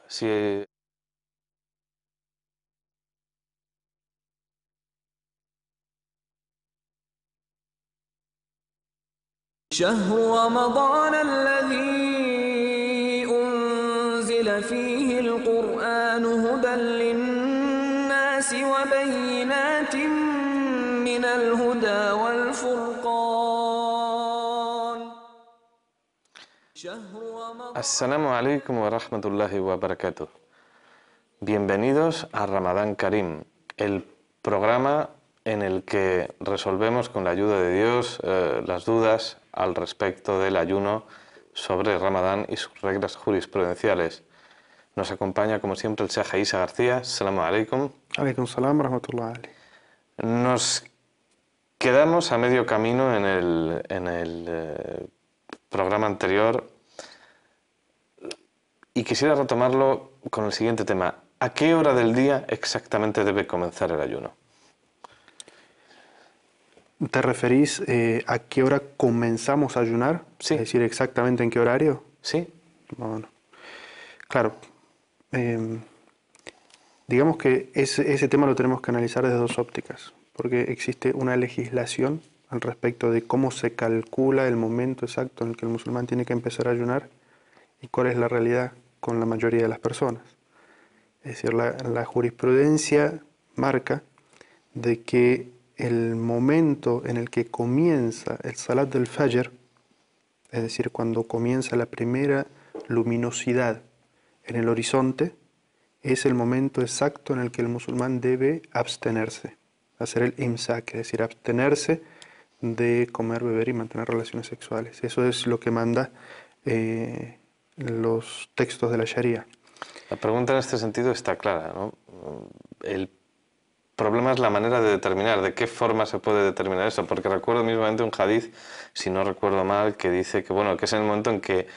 Si شهر رمضان الذي أنزل فيه القرآن هدى للناس وبينات من الهدى والفرقان شهر رمضان. Assalamu alaikum wa rahmatullahi wa barakatuh. Bienvenidos a Ramadán Karim, el programa en el que resolvemos con la ayuda de Dios las dudas al respecto del ayuno sobre Ramadán y sus reglas jurisprudenciales. Nos acompaña como siempre el Sheikh Isa García. Assalamu alaikum. Alaikum salam rahmatullahi. Nos quedamos a medio camino en el programa anterior y quisiera retomarlo con el siguiente tema. ¿A qué hora del día exactamente debe comenzar el ayuno? ¿Te referís a qué hora comenzamos a ayunar? Sí. Es decir, exactamente en qué horario. ¿Sí? Bueno, claro. Digamos que ese tema lo tenemos que analizar desde dos ópticas, porque existe una legislación al respecto de cómo se calcula el momento exacto en el que el musulmán tiene que empezar a ayunar y cuál es la realidad con la mayoría de las personas. Es decir, la jurisprudencia marca de que el momento en el que comienza el Salat del Fajr, es decir, cuando comienza la primera luminosidad en el horizonte, es el momento exacto en el que el musulmán debe abstenerse, hacer el imsak, es decir, abstenerse de comer, beber y mantener relaciones sexuales. Eso es lo que manda los textos de la Sharia. La pregunta en este sentido está clara, ¿no? El problema es la manera de determinar, de qué forma se puede determinar eso, porque recuerdo mismamente un hadith, si no recuerdo mal, que dice que, bueno, que es en el momento en que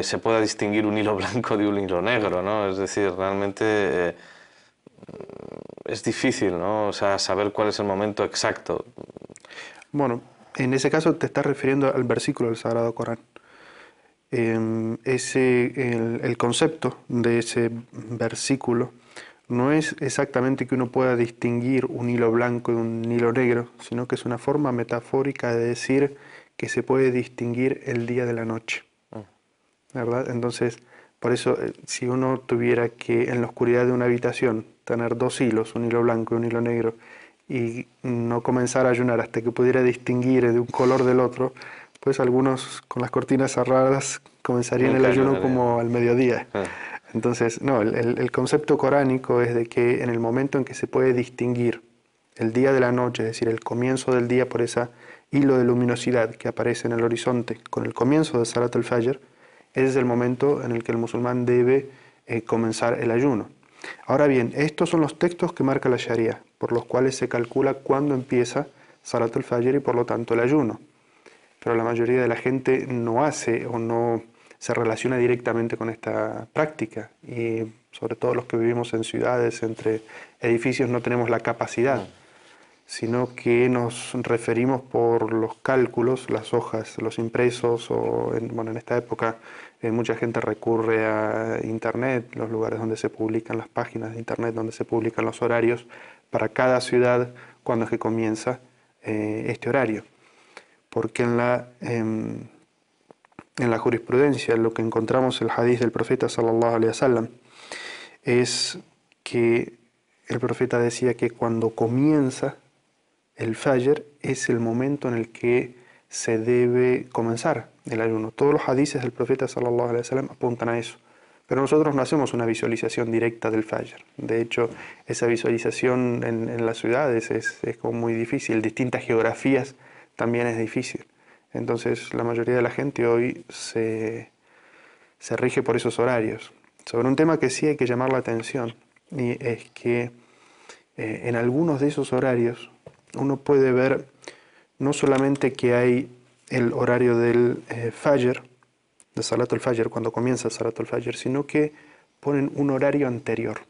se pueda distinguir un hilo blanco de un hilo negro, ¿no? Es decir, realmente es difícil, ¿no? O sea, saber cuál es el momento exacto. Bueno, en ese caso te estás refiriendo al versículo del Sagrado Corán. El concepto de ese versículo no es exactamente que uno pueda distinguir un hilo blanco de un hilo negro, sino que es una forma metafórica de decir que se puede distinguir el día de la noche, ¿verdad? Entonces, por eso, si uno tuviera que en la oscuridad de una habitación tener dos hilos, un hilo blanco y un hilo negro, y no comenzar a ayunar hasta que pudiera distinguir de un color del otro, pues algunos con las cortinas cerradas comenzarían Nunca el ayuno ayunaría. como al mediodía. Entonces, no, el concepto coránico es de que en el momento en que se puede distinguir el día de la noche, es decir, el comienzo del día por ese hilo de luminosidad que aparece en el horizonte con el comienzo de Salat al-Fajr, ese es el momento en el que el musulmán debe comenzar el ayuno. Ahora bien, estos son los textos que marca la Sharia, por los cuales se calcula cuándo empieza Salat al-Fajr y por lo tanto el ayuno. Pero la mayoría de la gente no hace o no se relaciona directamente con esta práctica, y sobre todo los que vivimos en ciudades, entre edificios, no tenemos la capacidad, sino que nos referimos por los cálculos, las hojas, los impresos, o en esta época mucha gente recurre a Internet, los lugares donde se publican las páginas de Internet, donde se publican los horarios para cada ciudad, cuando es que comienza este horario. Porque en la jurisprudencia lo que encontramos el hadith del profeta sallallahu alaihi wasallam es que el profeta decía que cuando comienza el Fajr es el momento en el que se debe comenzar el ayuno. Todos los hadices del profeta sallallahu alaihi wasallam apuntan a eso. Pero nosotros no hacemos una visualización directa del Fajr. De hecho, esa visualización en las ciudades es como muy difícil. Distintas geografías también es difícil. Entonces, la mayoría de la gente hoy se rige por esos horarios. Sobre un tema que sí hay que llamar la atención, y es que en algunos de esos horarios uno puede ver no solamente que hay el horario del Fajr, de Salat al-Fajr, cuando comienza Salat al-Fajr, sino que ponen un horario anterior.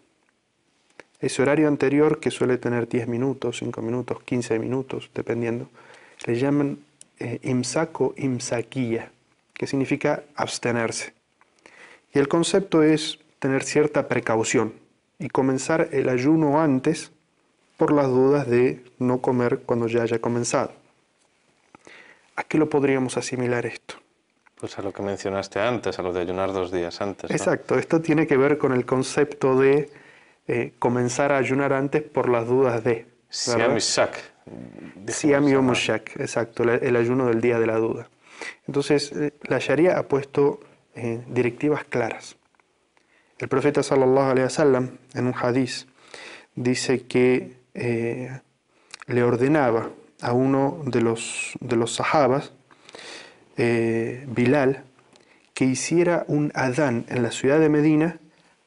Ese horario anterior, que suele tener 10 minutos, 5 minutos, 15 minutos, dependiendo, le llaman imsak imsakiya, que significa abstenerse. Y el concepto es tener cierta precaución y comenzar el ayuno antes por las dudas de no comer cuando ya haya comenzado. ¿A qué lo podríamos asimilar esto? Pues a lo que mencionaste antes, a lo de ayunar 2 días antes, ¿no? Exacto, esto tiene que ver con el concepto de comenzar a ayunar antes por las dudas de... Siam y Shak. Siam Yom Shak, exacto, el ayuno del día de la duda. Entonces, la Sharia ha puesto directivas claras. El profeta sallallahu alaihi wasallam, en un hadiz, dice que le ordenaba a uno de los sahabas, Bilal, que hiciera un adán en la ciudad de Medina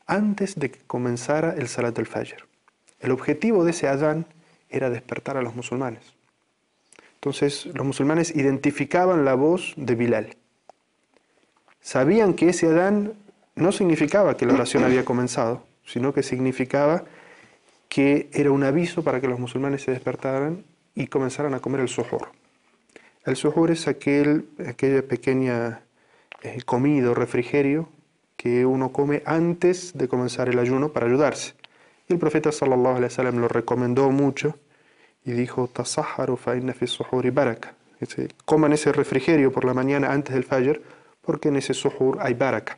antes de que comenzara el Salat al Fajr. El objetivo de ese adán era despertar a los musulmanes. Entonces, los musulmanes identificaban la voz de Bilal. Sabían que ese adán no significaba que la oración había comenzado, sino que significaba que era un aviso para que los musulmanes se despertaran y comenzaran a comer el suhur. El suhur es aquella pequeña comida o refrigerio que uno come antes de comenzar el ayuno para ayudarse. Y el profeta sallallahu alaihi wasallam lo recomendó mucho y dijo: "Tasahharu fa inna fi suhuri baraka". Coman ese refrigerio por la mañana antes del fajr, porque en ese suhur hay baraka.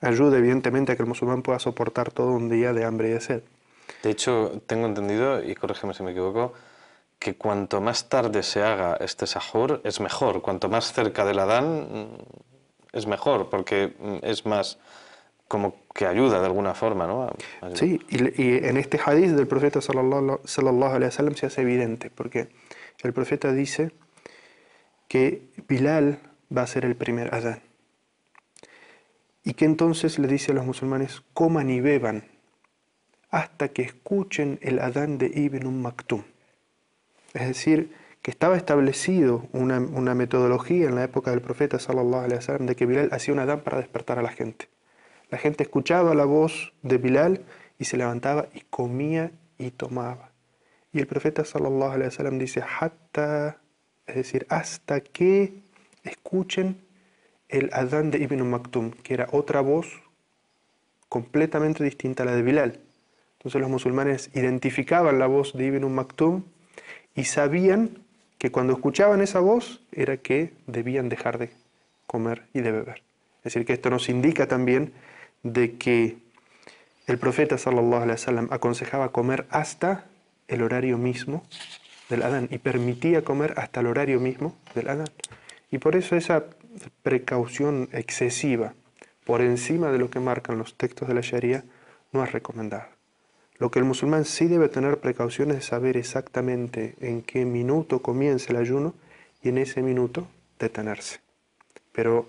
Ayuda evidentemente a que el musulmán pueda soportar todo un día de hambre y de sed. De hecho, tengo entendido, y corrígeme si me equivoco, que cuanto más tarde se haga este sahur es mejor. Cuanto más cerca del Adán es mejor, porque es más como que ayuda de alguna forma, ¿no? Sí, y en este hadith del profeta sallallahu alaihi wasallam se hace evidente, porque el profeta dice que Bilal va a ser el primer Adán. Y que entonces le dice a los musulmanes: coman y beban hasta que escuchen el Adán de Ibn Maktum. Es decir, que estaba establecido una metodología en la época del profeta sallallahu alaihi wasallam de que Bilal hacía un Adán para despertar a la gente. La gente escuchaba la voz de Bilal y se levantaba y comía y tomaba. Y el profeta sallallahu alaihi wasallam dice: hatta, es decir, hasta que escuchen el Adán de Ibn Maktum, que era otra voz completamente distinta a la de Bilal. Entonces los musulmanes identificaban la voz de Ibn Maktum y sabían que cuando escuchaban esa voz era que debían dejar de comer y de beber. Es decir, que esto nos indica también de que el profeta sallallahu alaihi wasallam aconsejaba comer hasta el horario mismo del Adán y permitía comer hasta el horario mismo del Adán. Y por eso esa precaución excesiva por encima de lo que marcan los textos de la Sharia no es recomendada. Lo que el musulmán sí debe tener precaución es saber exactamente en qué minuto comienza el ayuno y en ese minuto detenerse. Pero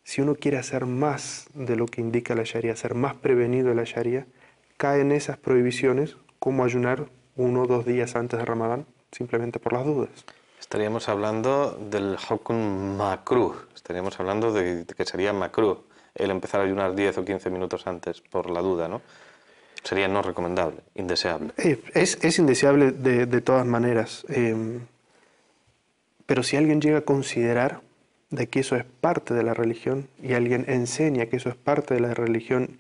si uno quiere hacer más de lo que indica la Sharia, ser más prevenido de la Sharia, cae en esas prohibiciones como ayunar 1 o 2 días antes de Ramadán, simplemente por las dudas. Estaríamos hablando del hukm makruh, estaríamos hablando de que sería makruh el empezar a ayunar 10 o 15 minutos antes por la duda, ¿no? Sería no recomendable, indeseable. Es indeseable de todas maneras, pero si alguien llega a considerar de que eso es parte de la religión y alguien enseña que eso es parte de la religión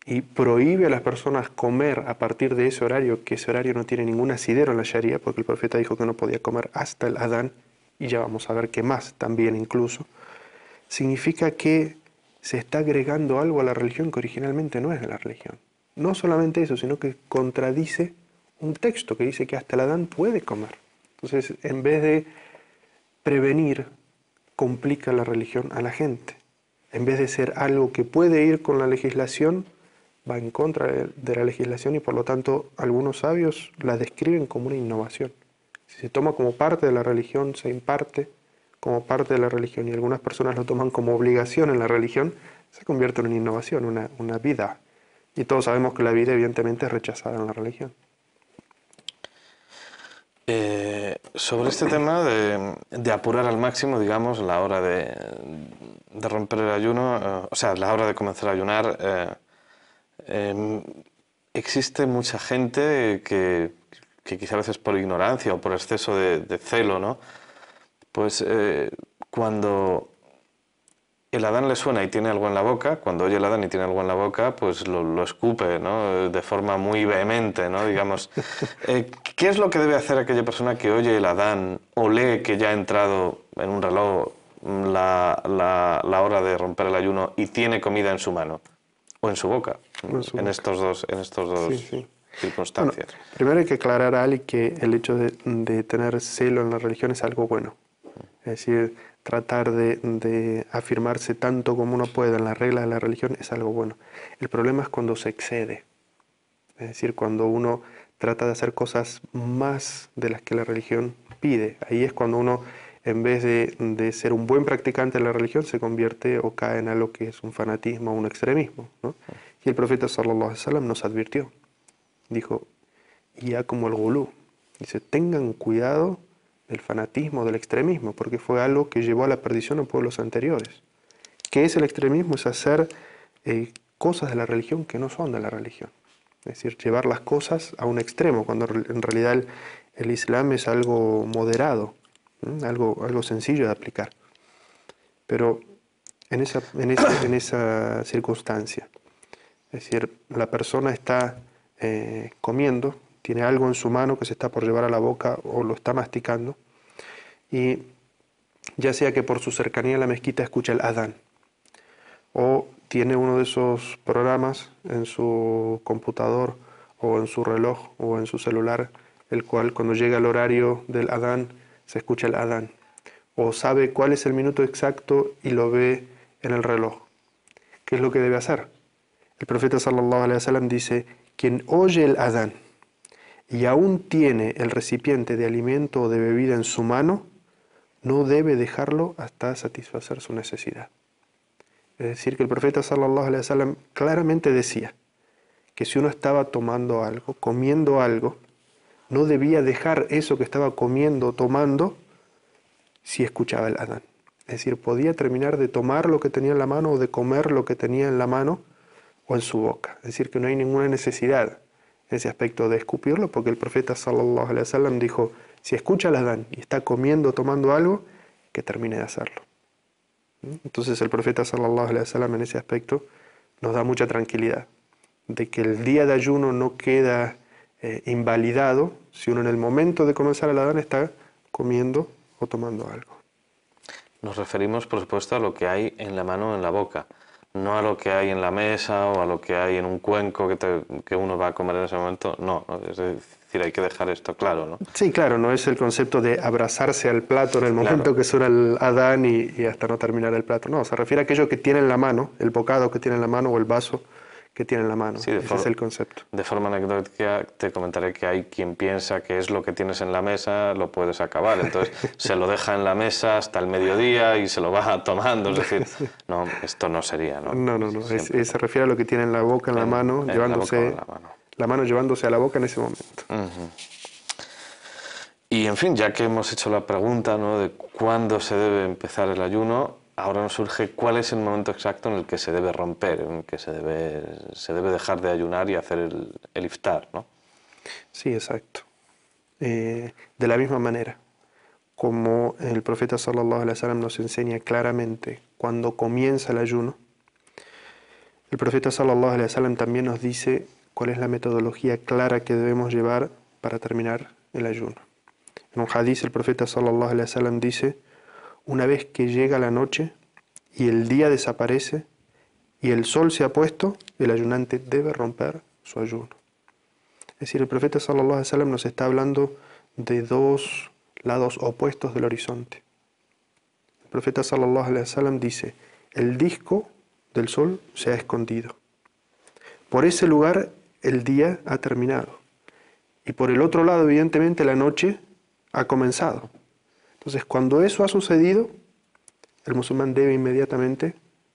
y prohíbe a las personas comer a partir de ese horario, que ese horario no tiene ningún asidero en la Sharia, porque el profeta dijo que no podía comer hasta el Adán, y ya vamos a ver qué más también incluso, significa que se está agregando algo a la religión que originalmente no es de la religión. No solamente eso, sino que contradice un texto que dice que hasta el Adán puede comer. Entonces, en vez de prevenir, complica la religión a la gente. En vez de ser algo que puede ir con la legislación, va en contra de la legislación y por lo tanto algunos sabios la describen como una innovación. Si se toma como parte de la religión, se imparte como parte de la religión y algunas personas lo toman como obligación en la religión, se convierte en una innovación, una vida. Y todos sabemos que la vida evidentemente es rechazada en la religión. Sobre este tema de apurar al máximo, digamos, la hora de romper el ayuno, o sea, la hora de comenzar a ayunar, existe mucha gente que quizá a veces por ignorancia o por exceso de celo, ¿no? Pues cuando el adán le suena y tiene algo en la boca, cuando oye el adán y tiene algo en la boca, pues lo escupe, ¿no? De forma muy vehemente, ¿no? Digamos, ¿qué es lo que debe hacer aquella persona que oye el adán o lee que ya ha entrado en un reloj la hora de romper el ayuno y tiene comida en su mano o en su boca, en estos dos Sí, sí. circunstancias? Bueno, primero hay que aclarar a Ali que el hecho de tener celo en la religión es algo bueno. Es decir, tratar de afirmarse tanto como uno puede en las reglas de la religión es algo bueno. El problema es cuando se excede. Es decir, cuando uno trata de hacer cosas más de las que la religión pide. Ahí es cuando uno, en vez de ser un buen practicante de la religión, se convierte o cae en algo que es un fanatismo o un extremismo, ¿no? Y el profeta sallallahu alaihi wasallam nos advirtió. Dijo, ya como el gulú. Dice, tengan cuidado del fanatismo, del extremismo, porque fue algo que llevó a la perdición a pueblos anteriores. ¿Qué es el extremismo? Es hacer cosas de la religión que no son de la religión. Es decir, llevar las cosas a un extremo, cuando en realidad el Islam es algo moderado, algo sencillo de aplicar. Pero en esa circunstancia, es decir, la persona está comiendo, tiene algo en su mano que se está por llevar a la boca o lo está masticando, y ya sea que por su cercanía a la mezquita escucha el adán, o tiene uno de esos programas en su computador o en su reloj o en su celular, el cual cuando llega el horario del adán se escucha el adán, o sabe cuál es el minuto exacto y lo ve en el reloj. ¿Qué es lo que debe hacer? El profeta sallallahu alaihi wasallam dice, quien oye el adán y aún tiene el recipiente de alimento o de bebida en su mano, no debe dejarlo hasta satisfacer su necesidad. Es decir, que el profeta sallallahu alaihi wasallam claramente decía que si uno estaba tomando algo, comiendo algo, no debía dejar eso que estaba comiendo o tomando si escuchaba el adán. Es decir, podía terminar de tomar lo que tenía en la mano o de comer lo que tenía en la mano o en su boca. Es decir, que no hay ninguna necesidad en ese aspecto de escupirlo, porque el profeta sallallahu alaihi wasallam dijo, si escucha el adán y está comiendo o tomando algo, que termine de hacerlo. Entonces el profeta sallallahu alaihi wasallam en ese aspecto nos da mucha tranquilidad de que el día de ayuno no queda invalidado si uno en el momento de comenzar el adán está comiendo o tomando algo. Nos referimos, por supuesto, a lo que hay en la mano o en la boca, no a lo que hay en la mesa o a lo que hay en un cuenco que uno va a comer en ese momento. No, es decir, hay que dejar esto claro, ¿no? Sí, claro, no es el concepto de abrazarse al plato en el momento Claro. que suena el adán y hasta no terminar el plato. No, se refiere a aquello que tiene en la mano, el bocado que tiene en la mano o el vaso que tiene en la mano. Sí, Ese es el concepto. De forma anecdótica te comentaré que hay quien piensa que es lo que tienes en la mesa, lo puedes acabar. Entonces se lo deja en la mesa hasta el mediodía y se lo va tomando. Es decir, no, esto no sería, ¿no? No. Siempre, Se refiere a lo que tiene en la boca, en la mano, en llevándose la boca o en la mano llevándose a la boca en ese momento. Y en fin, ya que hemos hecho la pregunta, ¿no?, de cuándo se debe empezar el ayuno, ahora nos surge cuál es el momento exacto en el que se debe romper, en el que se debe dejar de ayunar y hacer el iftar, ¿no? Sí, exacto. De la misma manera, como el profeta sallallahu alaihi wasallam nos enseña claramente cuando comienza el ayuno, el profeta sallallahu alaihi wasallam también nos dice cuál es la metodología clara que debemos llevar para terminar el ayuno. En un hadiz el profeta sallallahu alaihi wasallam dice, una vez que llega la noche y el día desaparece y el sol se ha puesto, el ayunante debe romper su ayuno. Es decir, el profeta sallallahu alaihi wasallam nos está hablando de dos lados opuestos del horizonte. El profeta sallallahu alaihi wasallam dice, el disco del sol se ha escondido. Por ese lugar el día ha terminado. Y por el otro lado, evidentemente, la noche ha comenzado. Entonces, cuando eso ha sucedido, el musulmán debe inmediatamente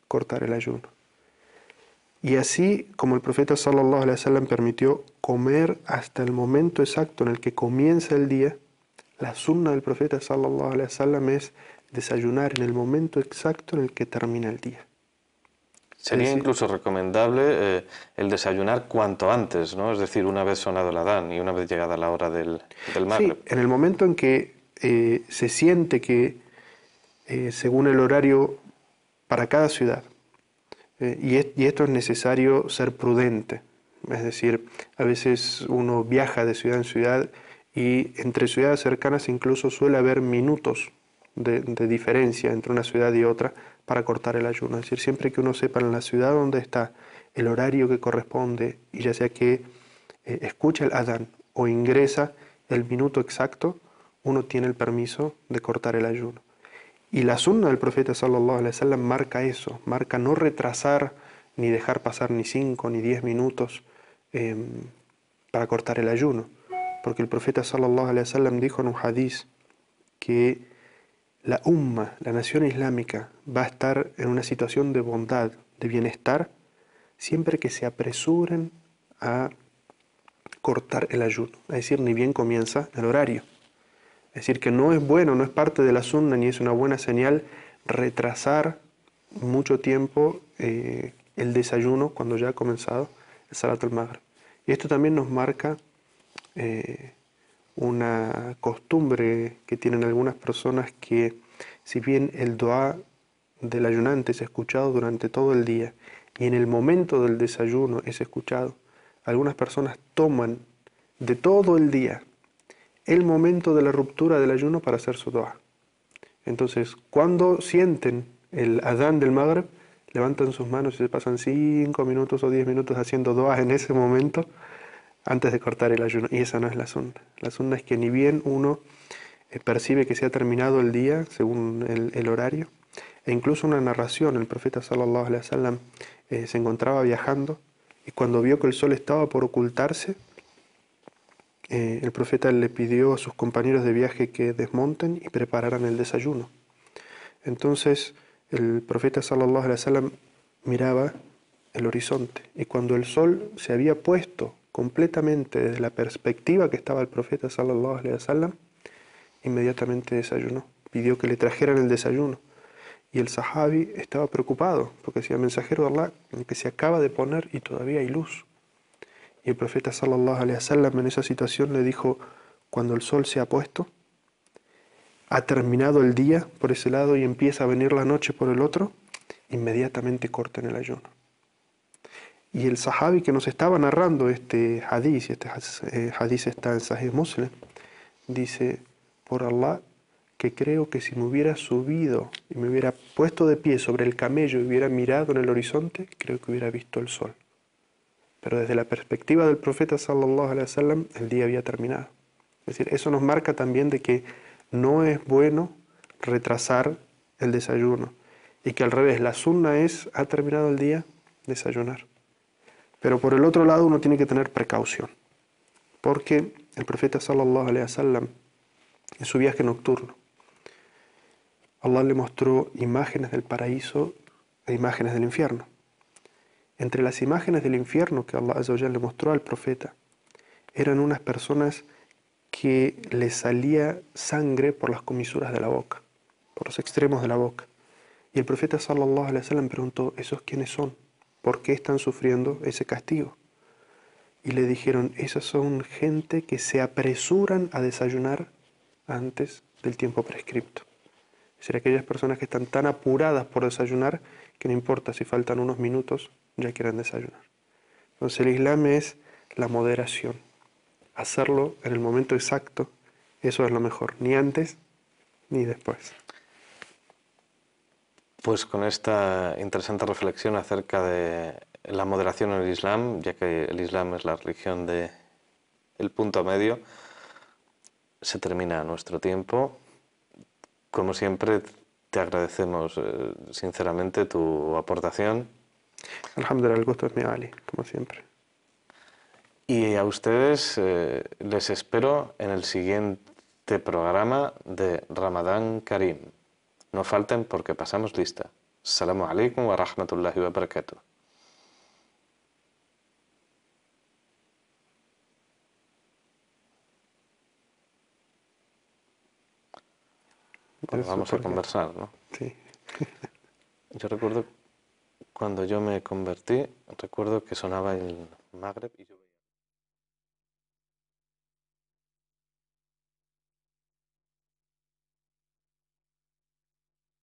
cortar el ayuno. Y así como el profeta sallallahu alaihi wasallam permitió comer hasta el momento exacto en el que comienza el día, la sunna del profeta sallallahu alaihi wasallam es desayunar en el momento exacto en el que termina el día. Sería incluso recomendable el desayunar cuanto antes, ¿no? Es decir, una vez sonado el adán y una vez llegada la hora del Maghrib. Sí, en el momento en que se siente que, según el horario para cada ciudad. Y esto es necesario ser prudente. Es decir, a veces uno viaja de ciudad en ciudad y entre ciudades cercanas incluso suele haber minutos de diferencia entre una ciudad y otra para cortar el ayuno. Es decir, siempre que uno sepa en la ciudad donde está el horario que corresponde, y ya sea que escucha el adán o ingresa el minuto exacto, uno tiene el permiso de cortar el ayuno. Y la sunna del profeta sallallahu alaihi wasallam marca eso, marca no retrasar ni dejar pasar ni 5 ni 10 minutos para cortar el ayuno. Porque el profeta sallallahu alaihi wasallam dijo en un hadiz que la umma, la nación islámica, va a estar en una situación de bondad, de bienestar, siempre que se apresuren a cortar el ayuno. Es decir, ni bien comienza el horario. Es decir, que no es bueno, no es parte de la sunna, ni es una buena señal retrasar mucho tiempo el desayuno cuando ya ha comenzado el Salat al-Maghrib. Y esto también nos marca una costumbre que tienen algunas personas que, si bien el dua del ayunante es escuchado durante todo el día y en el momento del desayuno es escuchado, algunas personas toman de todo el día el momento de la ruptura del ayuno para hacer su dua. Entonces, cuando sienten el adán del Maghrib, levantan sus manos y se pasan 5 minutos o 10 minutos haciendo dua en ese momento antes de cortar el ayuno. Y esa no es la sunna. La sunna es que ni bien uno percibe que se ha terminado el día según el horario, e incluso una narración, el profeta sallallahu alaihi wasallam se encontraba viajando y cuando vio que el sol estaba por ocultarse, el profeta le pidió a sus compañeros de viaje que desmonten y prepararan el desayuno. Entonces el profeta sallallahu alaihi wasallam miraba el horizonte y cuando el sol se había puesto completamente desde la perspectiva que estaba el profeta sallallahu alaihi wasallam, inmediatamente desayunó, pidió que le trajeran el desayuno. Y el sahabi estaba preocupado porque decía, mensajero de Allah, que se acaba de poner y todavía hay luz. Y el profeta sallallahu alaihi wasallam en esa situación le dijo, cuando el sol se ha puesto, ha terminado el día por ese lado y empieza a venir la noche por el otro, inmediatamente corten el ayuno. Y el sahabi que nos estaba narrando este hadith, y este hadith está en Sahih Muslim, dice, por Allah, que creo que si me hubiera subido y me hubiera puesto de pie sobre el camello y hubiera mirado en el horizonte, creo que hubiera visto el sol. Pero desde la perspectiva del profeta sallallahu alaihi wasallam, el día había terminado. Es decir, eso nos marca también de que no es bueno retrasar el desayuno y que al revés, la sunna es, ha terminado el día, desayunar. Pero por el otro lado uno tiene que tener precaución, porque el profeta sallallahu alaihi wasallam en su viaje nocturno, Allah le mostró imágenes del paraíso e imágenes del infierno. Entre las imágenes del infierno que Allah Azza wa Jalla le mostró al profeta, eran unas personas que les salía sangre por las comisuras de la boca, por los extremos de la boca. Y el profeta sallallahu alaihi wasallam preguntó, ¿esos quiénes son? ¿Por qué están sufriendo ese castigo? Y le dijeron, esas son gente que se apresuran a desayunar antes del tiempo prescripto. Es decir, aquellas personas que están tan apuradas por desayunar que no importa si faltan unos minutos, ya quieren desayunar. Entonces el Islam es la moderación. Hacerlo en el momento exacto, eso es lo mejor, ni antes ni después. Pues con esta interesante reflexión acerca de la moderación en el Islam, ya que el Islam es la religión del punto medio, se termina nuestro tiempo. Como siempre, te agradecemos sinceramente tu aportación. Alhamdulillah, el gusto es mío, Ali, como siempre. Y a ustedes les espero en el siguiente programa de Ramadán Karim. No falten porque pasamos lista. Assalamu alaikum wa rahmatullahi wa barakatuh. Bueno, vamos a conversar, ¿no? Sí. Yo recuerdo cuando yo me convertí, recuerdo que sonaba el Magreb y yo